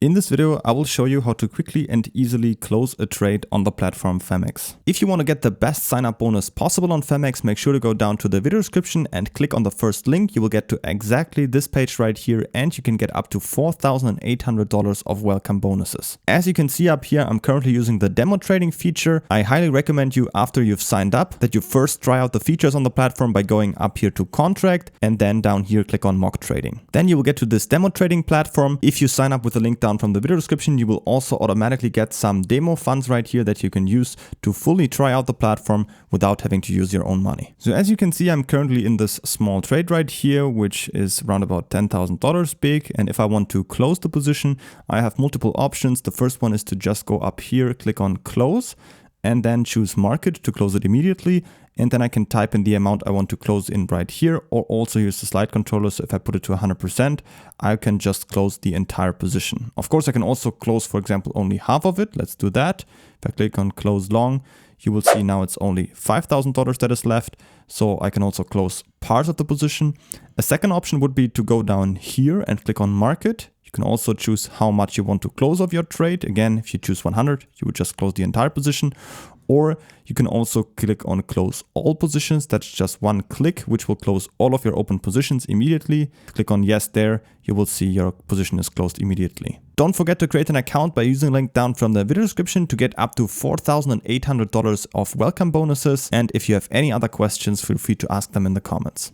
In this video, I will show you how to quickly and easily close a trade on the platform Phemex. If you want to get the best sign-up bonus possible on Phemex, make sure to go down to the video description and click on the first link. You will get to exactly this page right here, and you can get up to $4,800 of welcome bonuses. As you can see up here, I'm currently using the demo trading feature. I highly recommend you, after you've signed up, that you first try out the features on the platform by going up here to contract and then down here click on mock trading. Then you will get to this demo trading platform. If you sign up with the link down from the video description, you will also automatically get some demo funds right here that you can use to fully try out the platform without having to use your own money. So as you can see, I'm currently in this small trade right here, which is around about $10,000 big. And if I want to close the position, I have multiple options. The first one is to just go up here, click on close, and then choose market to close it immediately. And then I can type in the amount I want to close in right here, or also use the slide controller. So if I put it to 100%, I can just close the entire position. Of course, I can also close, for example, only half of it. Let's do that. If I click on close long, you will see now it's only $5,000 that is left. So I can also close parts of the position. A second option would be to go down here and click on market. You can also choose how much you want to close of your trade. Again, if you choose 100, you would just close the entire position. Or you can also click on close all positions. That's just one click, which will close all of your open positions immediately. Click on yes there. You will see your position is closed immediately. Don't forget to create an account by using the link down from the video description to get up to $4,800 of welcome bonuses. And if you have any other questions, feel free to ask them in the comments.